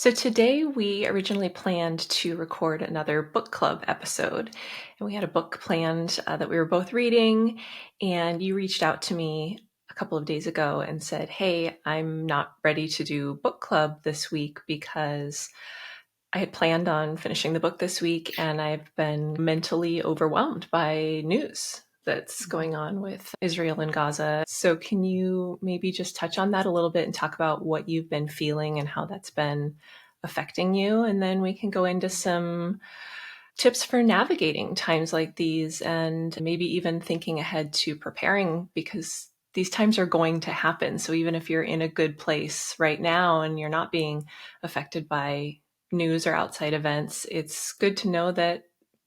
So today we originally planned to record another book club episode, and we had a book planned that we were both reading, and you reached out to me a couple of days ago and said, "Hey, I'm not ready to do book club this week because I had planned on finishing the book this week, and I've been mentally overwhelmed by news that's going on with Israel and Gaza. So, can you maybe just touch on that a little bit and talk about what you've been feeling and how that's been affecting you? And then we can go into some tips for navigating times like these and maybe even thinking ahead to preparing because these times are going to happen. So, even if you're in a good place right now and you're not being affected by news or outside events, it's good to know that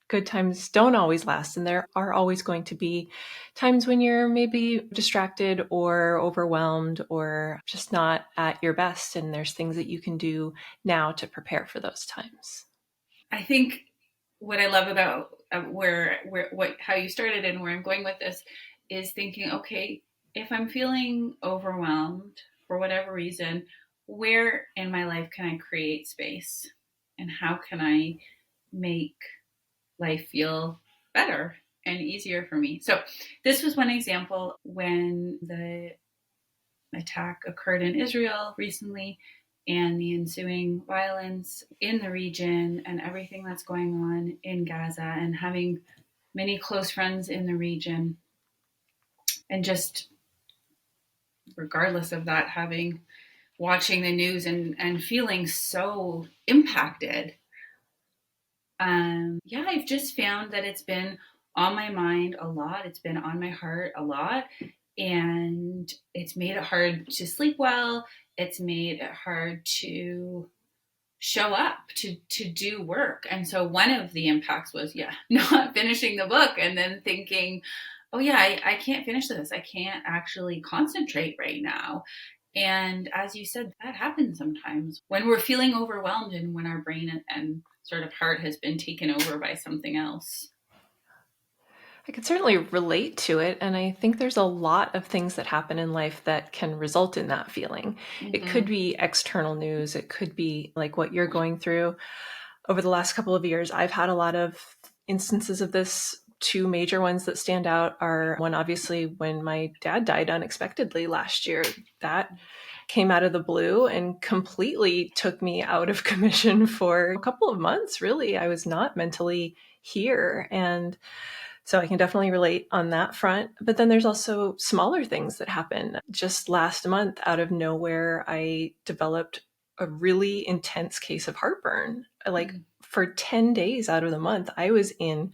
good times don't always last. And there are always going to be times when you're maybe distracted or overwhelmed or just not at your best. And there's things that you can do now to prepare for those times. I think what I love about how you started and where I'm going with this is thinking, okay, if I'm feeling overwhelmed for whatever reason, where in my life can I create space, and how can I make life feel better and easier for me? So this was one example when the attack occurred in Israel recently and the ensuing violence in the region and everything that's going on in Gaza, and having many close friends in the region, and just regardless of that, having watching the news and feeling so impacted. Yeah, I've just found that it's been on my mind a lot. It's been on my heart a lot. And it's made it hard to sleep well. It's made it hard to show up to do work. And so one of the impacts was, yeah, not finishing the book and then thinking, oh yeah, I can't finish this. I can't actually concentrate right now. And as you said, that happens sometimes when we're feeling overwhelmed and when our brain and sort of heart has been taken over by something else. I can certainly relate to it. And I think there's a lot of things that happen in life that can result in that feeling. It could Mm-hmm. be external news, it could be like what you're going through. Over the last couple of years, I've had a lot of instances of this. Two major ones that stand out are one, obviously, when my dad died unexpectedly last year. That came out of the blue and completely took me out of commission for a couple of months, really. I was not mentally here. And so I can definitely relate on that front. But then there's also smaller things that happen. Just last month, out of nowhere, I developed a really intense case of heartburn. Like for 10 days out of the month, I was in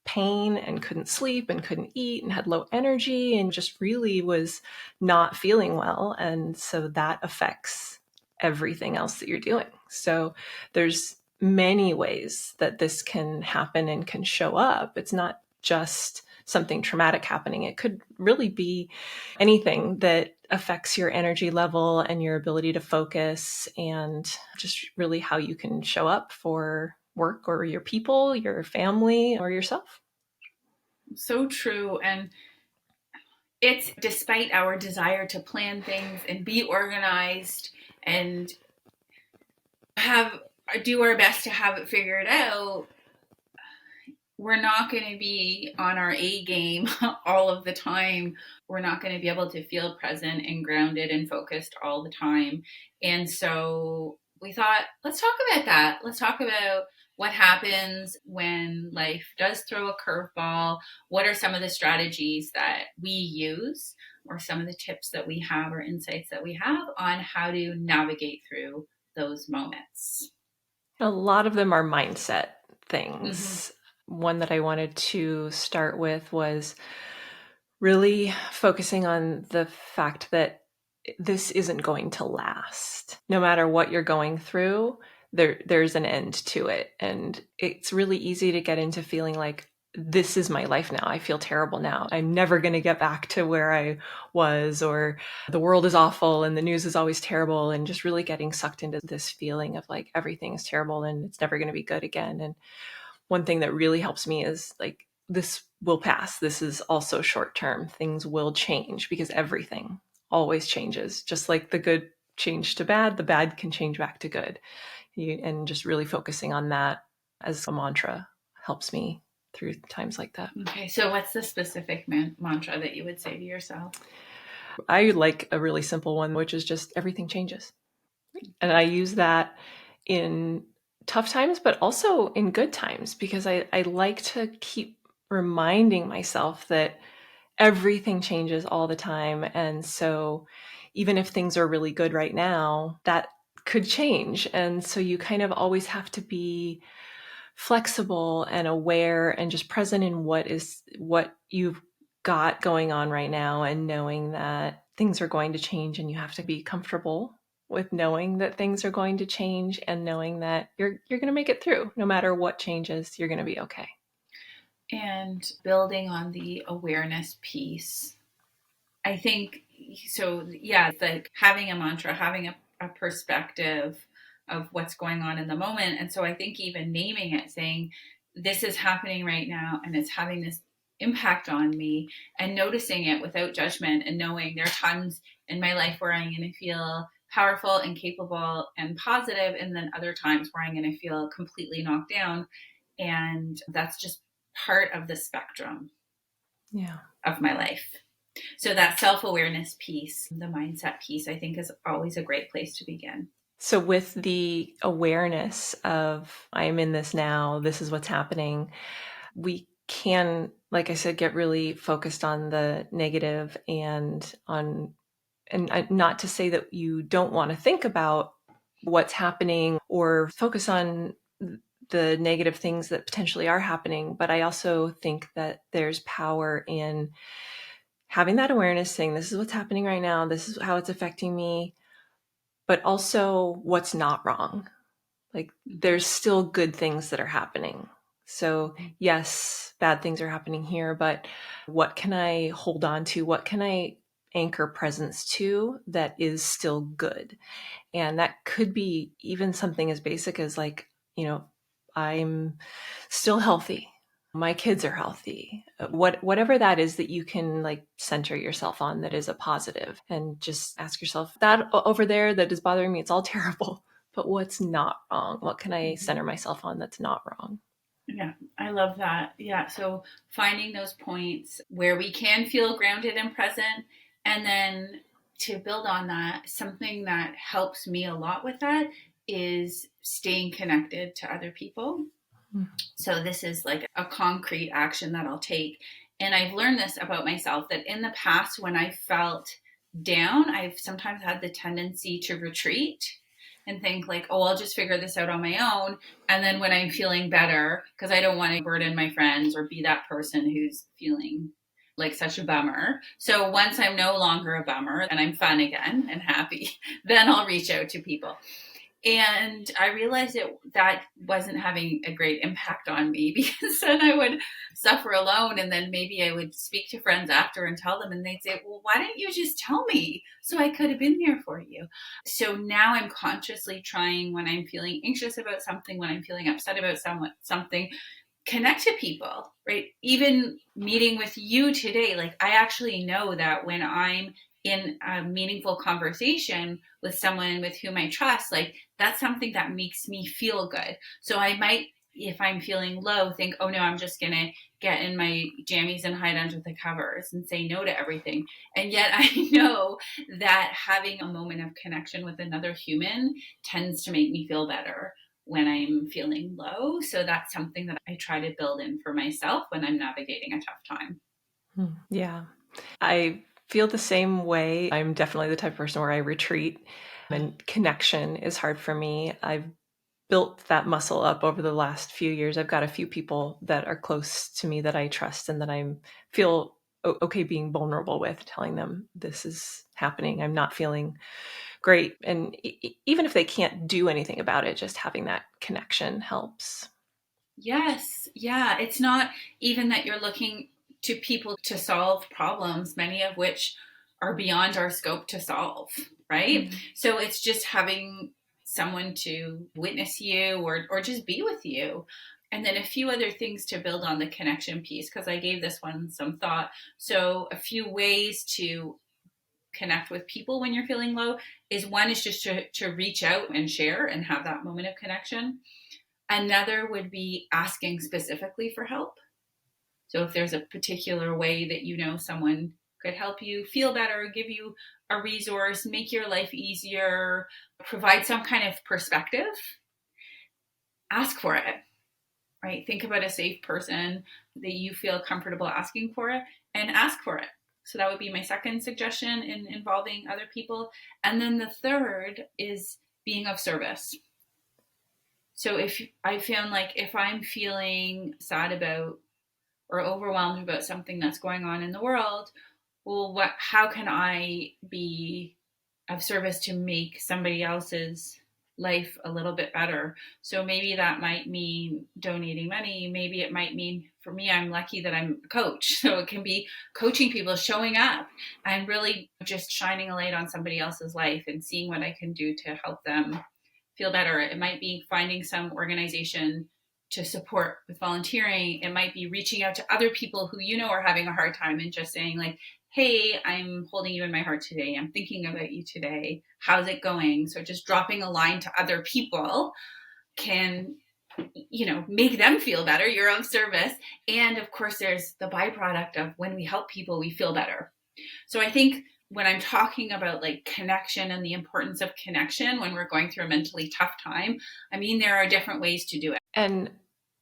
pain and couldn't sleep and couldn't eat and had low energy and just really was not feeling well. And so that affects everything else that you're doing. So there's many ways that this can happen and can show up. It's not just something traumatic happening. It could really be anything that affects your energy level and your ability to focus and just really how you can show up for work or your people, your family, or yourself. So true. And it's despite our desire to plan things and be organized and have do our best to have it figured out, we're not going to be on our A game all of the time. We're not going to be able to feel present and grounded and focused all the time. And so we thought, let's talk about that. Let's talk about what happens when life does throw a curveball. What are some of the strategies that we use, or some of the tips that we have, or insights that we have on how to navigate through those moments? A lot of them are mindset Mm-hmm. things. One that I wanted to start with was really focusing on the fact that this isn't going to last. No matter what you're going through, there's an end to it. And it's really easy to get into feeling like this is my life now. I feel terrible now. I'm never going to get back to where I was, or the world is awful and the news is always terrible, and just really getting sucked into this feeling of like everything is terrible and it's never going to be good again. And one thing that really helps me is like, this will pass. This is also short term. Things will change because everything always changes. Just like the good change to bad, the bad can change back to good. And just really focusing on that as a mantra helps me through times like that. Okay, so what's the specific mantra that you would say to yourself? I like a really simple one, which is just everything changes. And I use that in tough times, but also in good times, because I like to keep reminding myself that everything changes all the time. And so even if things are really good right now, that could change. And so you kind of always have to be flexible and aware and just present in what you've got going on right now, and knowing that things are going to change, and you have to be comfortable with knowing that things are going to change, and knowing that you're going to make it through. No matter what changes, you're going to be okay. And building on the awareness piece, I think so. Yeah, it's like having a mantra, having a perspective of what's going on in the moment. And so I think even naming it, saying, this is happening right now and it's having this impact on me, and noticing it without judgment, and knowing there are times in my life where I'm going to feel powerful and capable and positive, and then other times where I'm going to feel completely knocked down. And that's just part of the spectrum Yeah. of my life. So that self-awareness piece, the mindset piece, I think is always a great place to begin. So with the awareness of I am in this now, this is what's happening, we can, like I said, get really focused on the negative, and not to say that you don't want to think about what's happening or focus on the negative things that potentially are happening. But I also think that there's power in having that awareness, saying, this is what's happening right now, this is how it's affecting me, but also what's not wrong. Like, there's still good things that are happening. So yes, bad things are happening here, but what can I hold on to? What can I anchor presence to that is still good? And that could be even something as basic as, like, I'm still healthy. My kids are healthy. Whatever that is that you can, like, center yourself on, that is a positive, and just ask yourself, that over there that is bothering me, it's all terrible, but what's not wrong? What can I center myself on that's not wrong? Yeah, I love that. Yeah, so finding those points where we can feel grounded and present, and then to build on that, something that helps me a lot with that is staying connected to other people. So this is like a concrete action that I'll take. And I've learned this about myself, that in the past, when I felt down, I've sometimes had the tendency to retreat and think like, oh, I'll just figure this out on my own. And then when I'm feeling better, because I don't want to burden my friends or be that person who's feeling like such a bummer. So once I'm no longer a bummer and I'm fun again and happy, then I'll reach out to people. And I realized that wasn't having a great impact on me, because then I would suffer alone, and then maybe I would speak to friends after and tell them, and they'd say, well, why didn't you just tell me so I could have been there for you? So now I'm consciously trying, when I'm feeling anxious about something, when I'm feeling upset about something, connect to people, right? Even meeting with you today, like, I actually know that when I'm in a meaningful conversation with someone with whom I trust, like, that's something that makes me feel good. So I might, if I'm feeling low, think, oh no, I'm just going to get in my jammies and hide under the covers and say no to everything. And yet I know that having a moment of connection with another human tends to make me feel better when I'm feeling low. So that's something that I try to build in for myself when I'm navigating a tough time. Yeah. I feel the same way. I'm definitely the type of person where I retreat, and connection is hard for me. I've built that muscle up over the last few years. I've got a few people that are close to me that I trust and that I feel okay being vulnerable with, telling them this is happening. I'm not feeling great. And even if they can't do anything about it, just having that connection helps. Yes. Yeah. It's not even that you're looking to people to solve problems, many of which are beyond our scope to solve, right? Mm-hmm. So it's just having someone to witness you, or just be with you. And then a few other things to build on the connection piece, because I gave this one some thought. So a few ways to connect with people when you're feeling low is one is just to reach out and share and have that moment of connection. Another would be asking specifically for help. So if there's a particular way that you know someone could help you feel better, give you a resource, make your life easier, provide some kind of perspective, ask for it, right? Think about a safe person that you feel comfortable asking for it and ask for it. So that would be my second suggestion in involving other people. And then the third is being of service. So if I found like if I'm feeling sad about or overwhelmed about something that's going on in the world, well, how can I be of service to make somebody else's life a little bit better? So maybe that might mean donating money. Maybe it might mean, for me, I'm lucky that I'm a coach. So it can be coaching people, showing up and really just shining a light on somebody else's life and seeing what I can do to help them feel better. It might be finding some organization to support with volunteering. It might be reaching out to other people who you know are having a hard time and just saying like, hey, I'm holding you in my heart today. I'm thinking about you today. How's it going? So just dropping a line to other people can, make them feel better. You're of service. And of course, there's the byproduct of when we help people, we feel better. So I think when I'm talking about like connection and the importance of connection when we're going through a mentally tough time, I mean, there are different ways to do it. And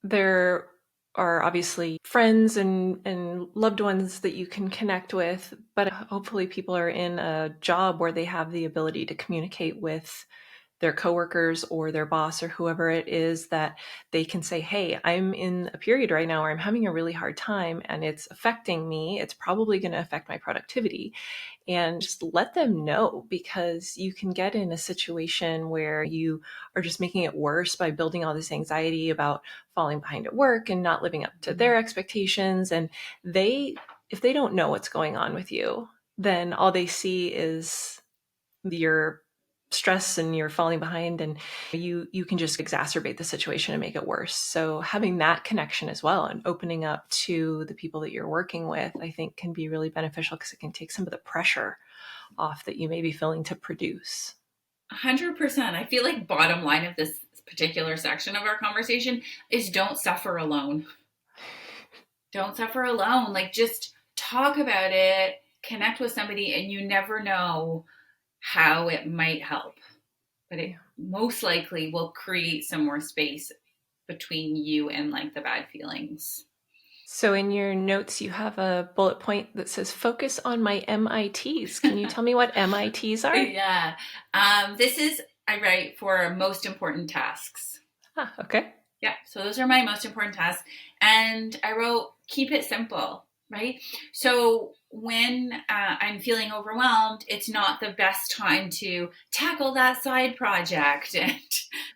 there are obviously friends and loved ones that you can connect with, but hopefully people are in a job where they have the ability to communicate with their coworkers or their boss or whoever it is that they can say, hey, I'm in a period right now where I'm having a really hard time and it's affecting me. It's probably going to affect my productivity. And just let them know, because you can get in a situation where you are just making it worse by building all this anxiety about falling behind at work and not living up to their expectations. And if they don't know what's going on with you, then all they see is your stress and you're falling behind, and you can just exacerbate the situation and make it worse. So having that connection as well and opening up to the people that you're working with, I think can be really beneficial because it can take some of the pressure off that you may be feeling to produce. 100%. I feel like bottom line of this particular section of our conversation is don't suffer alone. Don't suffer alone. Like just talk about it, connect with somebody, and you never know how it might help. But it most likely will create some more space between you and like the bad feelings. So in your notes, you have a bullet point that says focus on my MITs. Can you tell me what MITs are? Yeah. This is, I write for most important tasks. Okay. Yeah. So those are my most important tasks. And I wrote, keep it simple, right? So when I'm feeling overwhelmed, it's not the best time to tackle that side project and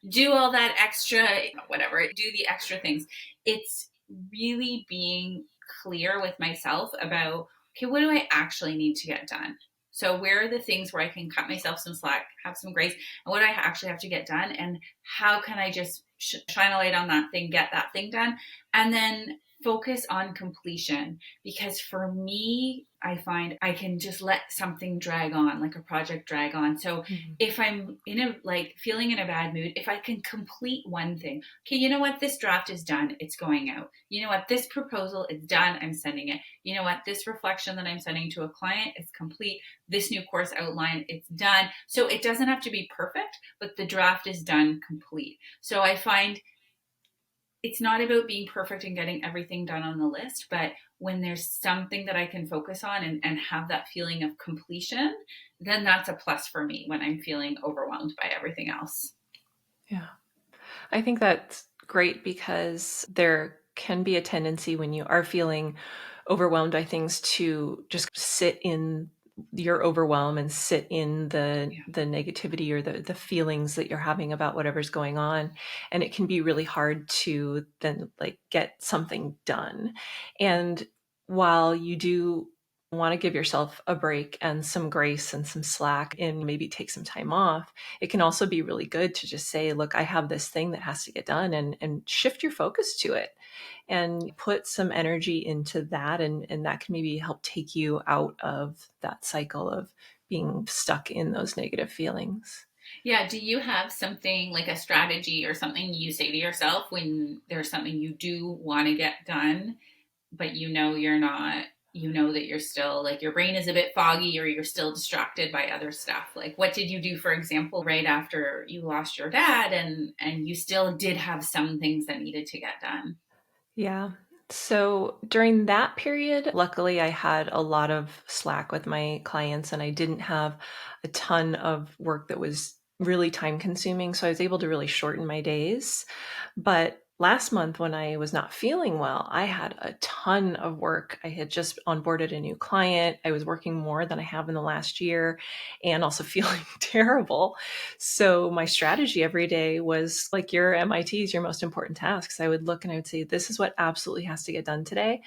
do all that extra, whatever, do the extra things. It's really being clear with myself about, okay, what do I actually need to get done? So where are the things where I can cut myself some slack, have some grace, and what do I actually have to get done? And how can I just shine a light on that thing, get that thing done? And then focus on completion, because for me, I find I can just let something drag on, like a project drag on. So if I'm feeling in a bad mood, if I can complete one thing, okay, you know what, this draft is done, it's going out. You know what, this proposal is done, I'm sending it. You know what, this reflection that I'm sending to a client is complete. This new course outline, it's done. So it doesn't have to be perfect, but the draft is done, complete. So I find it's not about being perfect and getting everything done on the list, but when there's something that I can focus on and have that feeling of completion, then that's a plus for me when I'm feeling overwhelmed by everything else. Yeah. I think that's great, because there can be a tendency when you are feeling overwhelmed by things to just sit in your overwhelm and sit in the negativity or the feelings that you're having about whatever's going on. And it can be really hard to then like get something done. And while you do want to give yourself a break and some grace and some slack and maybe take some time off, it can also be really good to just say, look, I have this thing that has to get done, and shift your focus to it and put some energy into that. And that can maybe help take you out of that cycle of being stuck in those negative feelings. Yeah. Do you have something like a strategy or something you say to yourself when there's something you do want to get done, but you're not, that you're still like your brain is a bit foggy or you're still distracted by other stuff? Like what did you do, for example, right after you lost your dad and you still did have some things that needed to get done? Yeah. So during that period, luckily I had a lot of slack with my clients and I didn't have a ton of work that was really time consuming. So I was able to really shorten my days. But last month, when I was not feeling well, I had a ton of work. I had just onboarded a new client. I was working more than I have in the last year and also feeling terrible. So my strategy every day was like your MIT's, your most important tasks. I would look and I would say, this is what absolutely has to get done today.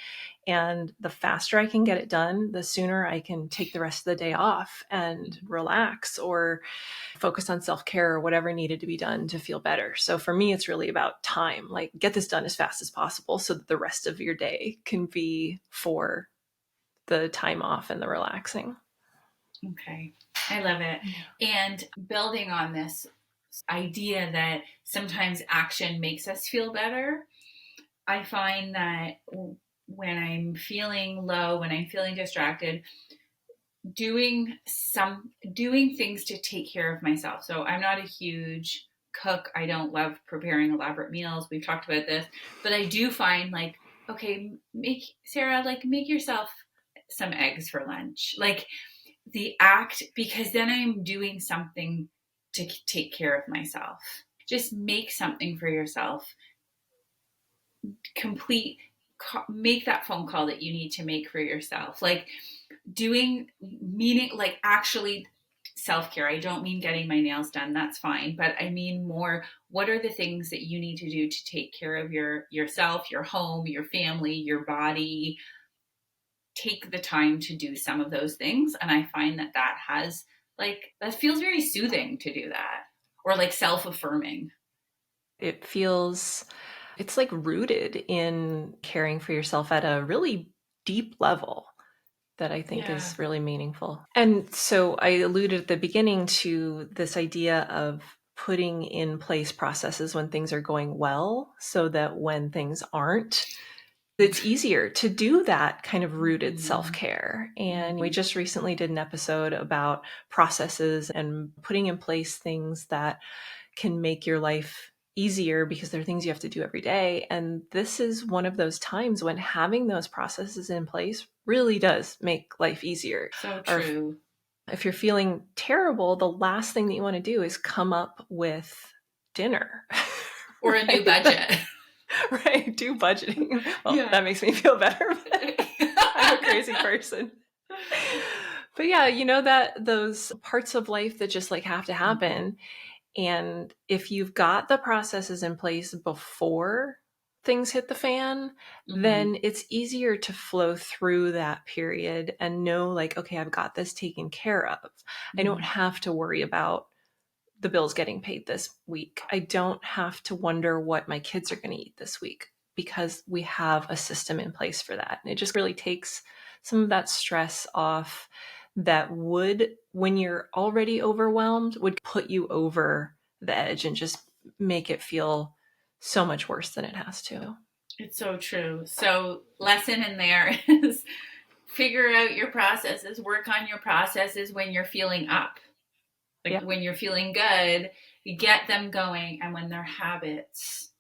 And the faster I can get it done, the sooner I can take the rest of the day off and relax or focus on self-care or whatever needed to be done to feel better. So for me, it's really about time, like get this done as fast as possible so that the rest of your day can be for the time off and the relaxing. Okay. I love it. And building on this idea that sometimes action makes us feel better, I find that when I'm feeling low, when I'm feeling distracted, doing things to take care of myself. So I'm not a huge cook. I don't love preparing elaborate meals. We've talked about this, but I do find like, okay, make yourself some eggs for lunch. Like the act, because then I'm doing something to take care of myself. Just make something for yourself. Complete, make that phone call that you need to make for yourself. Like doing meaning, like actually self care. I don't mean getting my nails done. That's fine. But I mean more, what are the things that you need to do to take care of yourself, your home, your family, your body? Take the time to do some of those things. And I find that that feels very soothing to do that, or like self affirming. It feels, it's like rooted in caring for yourself at a really deep level that I think Yeah. is really meaningful. And so I alluded at the beginning to this idea of putting in place processes when things are going well so that when things aren't, it's easier to do that kind of rooted self-care. And we just recently did an episode about processes and putting in place things that can make your life easier because there are things you have to do every day. And this is one of those times when having those processes in place really does make life easier. So Or true. if you're feeling terrible, the last thing that you want to do is come up with dinner. Or a new Right? budget. Right. Do budgeting. Well, Yeah. that makes me feel better. I'm a crazy person. But yeah, that those parts of life that just like have to happen. And if you've got the processes in place before things hit the fan, Mm-hmm. then it's easier to flow through that period and know, like, okay, I've got this taken care of. I don't have to worry about the bills getting paid this week. I don't have to wonder what my kids are going to eat this week because we have a system in place for that. And it just really takes some of that stress off that would, when you're already overwhelmed, would put you over the edge and just make it feel so much worse than it has to. It's so true. So, lesson in there is figure out your processes, work on your processes when you're feeling up. Like Yeah. when you're feeling good, you get them going. And when they're habits,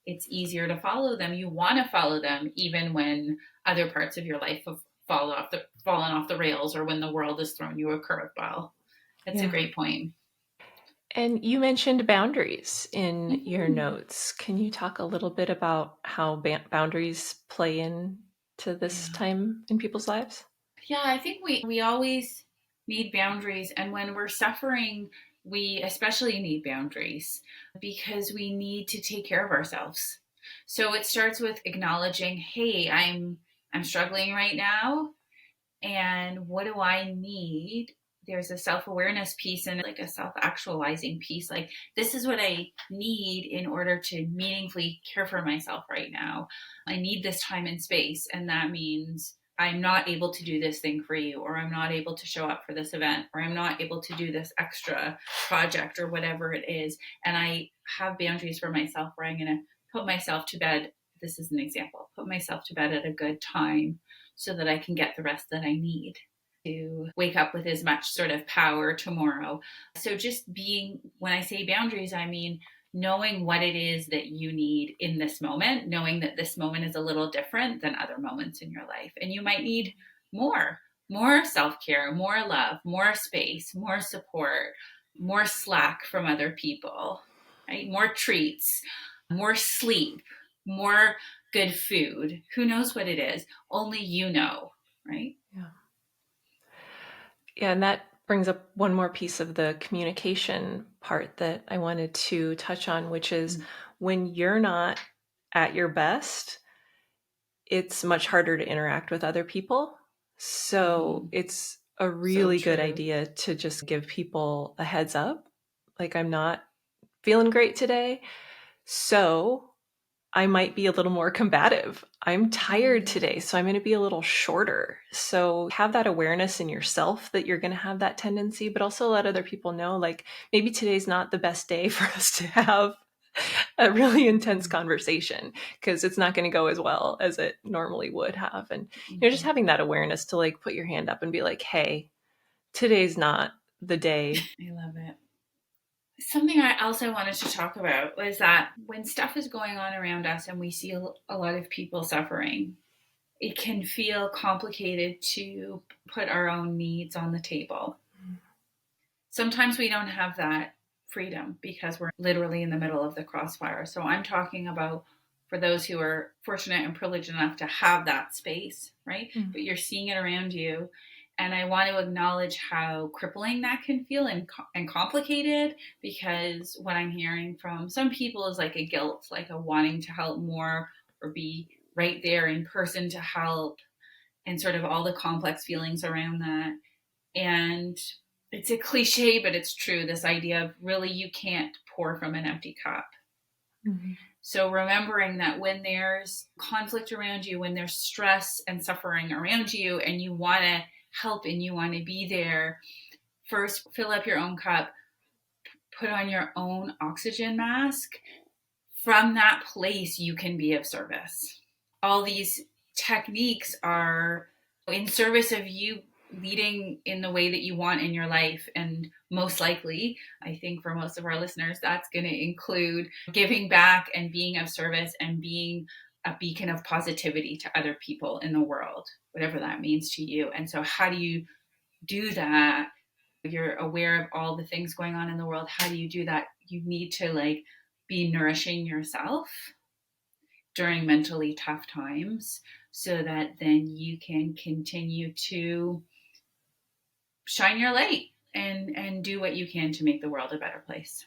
it's easier to follow them. You want to follow them even when other parts of your life have fallen off the rails, or when the world has thrown you a curveball. That's a Yeah. great point. And you mentioned boundaries in your Mm-hmm. notes. Can you talk a little bit about how boundaries play into this Yeah. time in people's lives? Yeah, I think we always need boundaries. And when we're suffering, we especially need boundaries because we need to take care of ourselves. So it starts with acknowledging, hey, I'm struggling right now. And what do I need? There's a self-awareness piece and like a self-actualizing piece. Like, this is what I need in order to meaningfully care for myself right now. I need this time and space. And that means I'm not able to do this thing for you, or I'm not able to show up for this event, or I'm not able to do this extra project or whatever it is. And I have boundaries for myself where I'm going to put myself to bed. This is an example. Put myself to bed at a good time so that I can get the rest that I need to wake up with as much sort of power tomorrow. So just being, when I say boundaries, I mean knowing what it is that you need in this moment, knowing that this moment is a little different than other moments in your life. And you might need more self-care, more love, more space, more support, more slack from other people, right? More treats, more sleep, more good food. Who knows what it is? Only you know, right? Yeah. Yeah, and that brings up one more piece of the communication part that I wanted to touch on, which is when you're not at your best, it's much harder to interact with other people. So it's a really good idea to just give people a heads up. Like, I'm not feeling great today, so I might be a little more combative. I'm tired today, so I'm going to be a little shorter. So have that awareness in yourself that you're going to have that tendency, but also let other people know, like, maybe today's not the best day for us to have a really intense conversation because it's not going to go as well as it normally would have. And just having that awareness to like put your hand up and be like, hey, today's not the day. I love it. Something I also wanted to talk about was that when stuff is going on around us and we see a lot of people suffering, it can feel complicated to put our own needs on the table. Sometimes we don't have that freedom because we're literally in the middle of the crossfire. So I'm talking about for those who are fortunate and privileged enough to have that space, right? But you're seeing it around you. And I want to acknowledge how crippling that can feel and complicated, because what I'm hearing from some people is like a guilt, like a wanting to help more or be right there in person to help, and sort of all the complex feelings around that. And it's a cliche, but it's true. This idea of really you can't pour from an empty cup. So remembering that when there's conflict around you, when there's stress and suffering around you, and you want to help and you want to be there, first fill up your own cup, put on your own oxygen mask. From that place, you can be of service. All these techniques are in service of you leading in the way that you want in your life. And most likely, I think for most of our listeners, that's going to include giving back and being of service and being a beacon of positivity to other people in the world, whatever that means to you. And so how do you do that? You're aware of all the things going on in the world. How do you do that? You need to like be nourishing yourself during mentally tough times so that then you can continue to shine your light and do what you can to make the world a better place.